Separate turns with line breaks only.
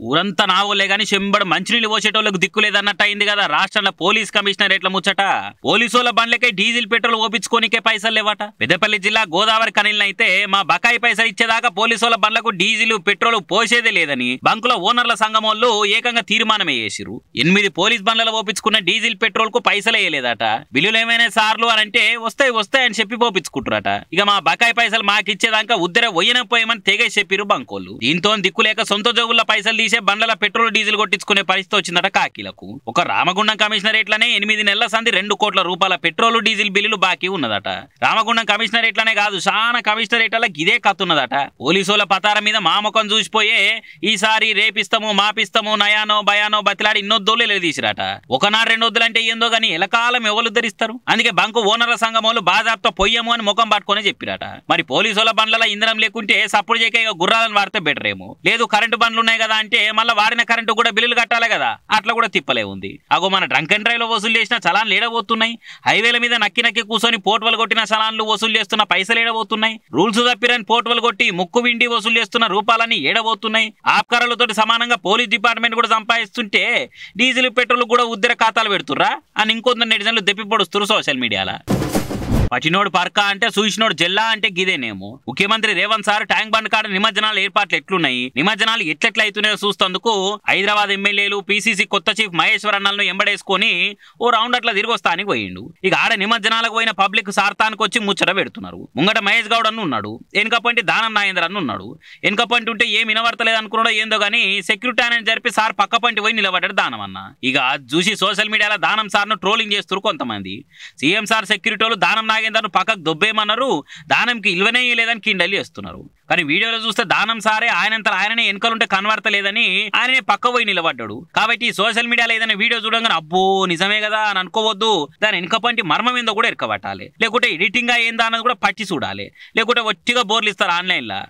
ఊరంతా నావోలే గాని చెంబడు మంచినీళ్ళు పోసేటోళ్ళకు దిక్కులేదన్నట్టు అయింది కదా రాష్ట్రంలో పోలీస్ కమిషనర్ ఎట్ల ముచ్చట. పోలీసుల బండ్లకే డీజిల్ పెట్రోల్ ఓపించుకోనికే పైసలు లేవట. పెద్దపల్లి జిల్లా గోదావరి కనిలనైతే మా బకాయి పైసలు ఇచ్చేదాకా పోలీసుల బండ్లకు డీజిల్ పెట్రోల్ పోసేదే లేదని బంకుల ఓనర్ల సంఘం వాళ్ళు ఏకంగా తీర్మానమే చేసిరు. 8 పోలీస్ బండ్లలో ఓపించుకున్న డీజిల్ పెట్రోల్ కు పైసలు వేయలేదట. బిల్లులు ఏమైనా సార్లు అని అంటే వస్తాయని చెప్పి పోపించుకుంటారట. ఇక మా బకాయి పైసలు మాకిచ్చేదాకా ఉద్దర పోయమని తెగేసి చెప్పిరు బంకోళ్ళు. దీంతో దిక్కులేక సొంత జోగుల పైసలు తీసే బండ్ల పెట్రోల్ డీజిల్ కొట్టించుకునే పరిస్థితి వచ్చిందట కాకీలకు. ఒక రామగుండం కమిషనరేట్లనే 8 నెలల సంది 2 కోట్ల రూపాయల పెట్రోల్ డీజిల్ బిల్లులు బాకీ ఉన్నదట. రామగుండం కమిషనరేట్లనే కాదు చాలా కమిషనరేట్లకు ఇదే కత్తున్నదట. పోలీసుల పతార మీద మామకం చూసిపోయే ఈసారి రేపిస్తాము మాపిస్తాము నయానో భయానో బతిలాడి ఇన్నొద్దోళ్ళు తీసిరట. ఒకనాడు 2 వద్దులంటే ఏందో గానీ ఎలకాలం ఎవరు ధరిస్తారు. అందుకే బంకు ఓనర్ల సంఘం వాళ్ళు బాజాబ్తో పొయ్యము అని ముఖం పట్టుకునే చెప్పిరట. మరి పోలీసుల బండ్ల ఇంధనం లేకుంటే సప్పుడు చేకే గుర్రాలను వాడితే బెటర్ ఏమో. లేదు కరెంటు బండ్లు ఉన్నాయి కదా అంటే మళ్ళీ వాడిన కరెంటు కూడా బిల్లులు కట్టాలి కదా, అట్లా కూడా తిప్పలే ఉంది. అగో మన డ్రంక్ అండ్ డ్రైవ్ లో వసూలు చేసిన చలాన్లు ఏడబోతున్నాయి. హైవేల మీద నక్కి కూర్చొని పోర్టువలు కొట్టిన చలాన్లు వసూలు చేస్తున్న పైసలు ఏడబోతున్నాయి. రూల్స్ తప్పిరని పోర్టువలు కొట్టి ముక్కు విండి వసూలు చేస్తున్న రూపాలని ఏడబోతున్నాయి. ఆప్కారాలతో సమానంగా పోలీస్ డిపార్ట్మెంట్ కూడా సంపాదిస్తుంటే డీజిల్ పెట్రోల్ కూడా ఉద్దర ఖాతాలు పెడుతుర్రా అని ఇంకొందరు నెటిజన్లు దెప్పి పొడుస్తున్నారు సోషల్ మీడియాలో. పటినోడు పర్కా అంటే చూసినోడు జల్లా అంటే గిదేనేమో. ముఖ్యమంత్రి రేవంత్ సార్ ట్యాంక్ బండ్ కాడ నిమజ్జనాల ఏర్పాట్లు ఎట్లున్నాయి, నిమజ్జనాలు ఎట్లెట్లయితున్నాయో చూస్తేందుకు హైదరాబాద్ ఎమ్మెల్యేలు పీసీసీ కొత్త చీఫ్ మహేశ్వర్ అన్నలను ఎంబడేసుకొని ఓ రౌండ్ అట్లా తిరిగి వస్తానికి పోయిండు. ఇక ఆడ నిమజ్జనాలకు పోయిన పబ్లిక్ సార్థానికి వచ్చి ముచ్చట పెడుతున్నారు. ముంగట మహేష్ గౌడ్ అన్న ఉన్నాడు, వెనుకపంటి దానం నాగేంద్ర అన్న ఉన్నాడు. వెనుకపంటి ఉంటే ఏం వినవర్తలేదు అనుకున్నాడో ఏందో గానీ సెక్యూరిటీ అని జరిపి సార్ పక్క పంటి పోయి నిలబడ్డాడు దానం అన్న. ఇక చూసి సోషల్ మీడియాలో దానం సార్ను ట్రోలింగ్ చేస్తున్నారు కొంతమంది. సీఎం సార్ సెక్యూరిటీలు దానం నాగేందర్ను పక్కకు దొబ్బేమన్నారు, దానంకి ఇల్వనే లేదని కిండలి చేస్తున్నారు. కానీ వీడియోలో చూస్తే దానం సారే ఆయననే వెనకలుంటే కనబడతలేదని ఆయననే పక్క పోయి నిలబడ్డాడు. కాబట్టి సోషల్ మీడియాలో ఏదైనా వీడియో చూడంగానే అబ్బో నిజమే కదా అని అనుకోవద్దు. దాని వెనకపంటి మర్మం ఏందో కూడా ఎరకబట్టాలి, లేకుంటే ఎడిటింగ్ గా ఏందా అన్నది కూడా పట్టి చూడాలి, లేకుంటే ఒట్టిగా బోర్లు ఇస్తారు ఆన్లైన్లో.